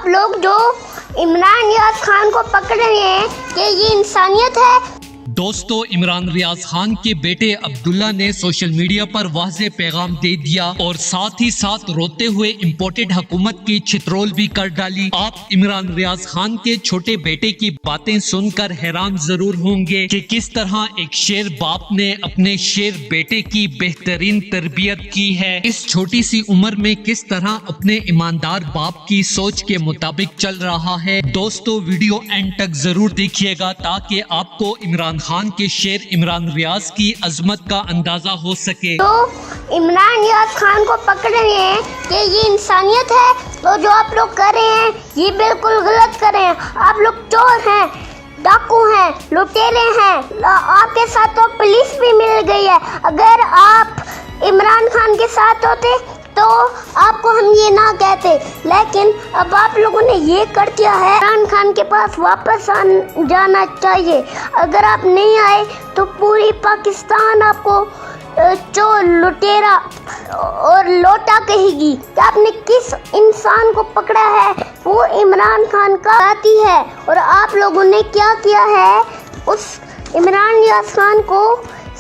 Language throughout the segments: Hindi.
आप लोग जो इमरान रियाज खान को पकड़ रहे हैं, कि ये इंसानियत है? दोस्तों, इमरान रियाज खान के बेटे अब्दुल्ला ने सोशल मीडिया पर वाज़ेह पैगाम दे दिया और साथ ही साथ रोते हुए इम्पोर्टेड हुकूमत की छितरोल भी कर डाली। आप इमरान रियाज खान के छोटे बेटे की बातें सुनकर हैरान जरूर होंगे कि किस तरह एक शेर बाप ने अपने शेर बेटे की बेहतरीन तरबियत की है। इस छोटी सी उम्र में किस तरह अपने ईमानदार बाप की सोच के मुताबिक चल रहा है। दोस्तों, वीडियो एंड तक जरूर देखिएगा ताकि आपको इमरान खान के शेर इमरान रियाज की अजमत का अंदाजा हो सके। तो इमरान रियाज खान को पकड़ रहे हैं कि ये इंसानियत है? तो जो आप लोग कर रहे हैं ये बिल्कुल गलत कर रहे हैं। आप लोग चोर हैं, डाकू हैं, लुटेरे हैं। आपके साथ तो पुलिस भी मिल गई है। अगर आप इमरान खान के साथ होते तो आपको हम ये ना कहते, लेकिन अब आप लोगों ने ये कर दिया है। इमरान खान के पास वापस जाना चाहिए। अगर आप नहीं आए तो पूरी पाकिस्तान आपको चोर, लुटेरा और लोटा कहेगी कि आपने किस इंसान को पकड़ा है। वो इमरान खान का साथी है और आप लोगों ने क्या किया है, उस इमरान रियाज खान को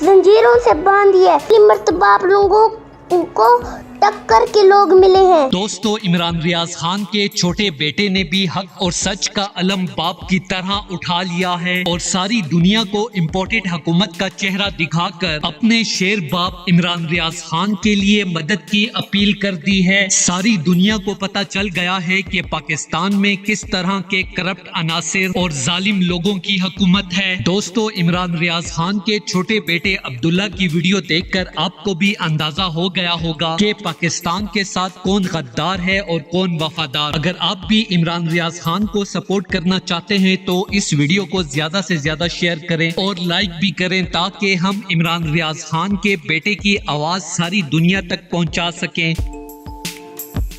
जंजीरों से बांध दिया है। तीन मर्तबा आप लोगों को टक्कर के लोग मिले हैं। दोस्तों, इमरान रियाज खान के छोटे बेटे ने भी हक और सच का अलम बाप की तरह उठा लिया है और सारी दुनिया को इम्पोर्टेड हुकूमत का चेहरा दिखाकर अपने शेर बाप इमरान रियाज खान के लिए मदद की अपील कर दी है। सारी दुनिया को पता चल गया है कि पाकिस्तान में किस तरह के करप्ट अनासिर और जालिम लोगों की हुकूमत है। दोस्तों, इमरान रियाज खान के छोटे बेटे अब्दुल्ला की वीडियो देखकर आपको भी अंदाजा हो गया होगा कि पाकिस्तान के साथ कौन गद्दार है और कौन वफादार। अगर आप भी इमरान रियाज खान को सपोर्ट करना चाहते हैं तो इस वीडियो को ज्यादा से ज्यादा शेयर करें और लाइक भी करें ताकि हम इमरान रियाज खान के बेटे की आवाज सारी दुनिया तक पहुंचा सकें।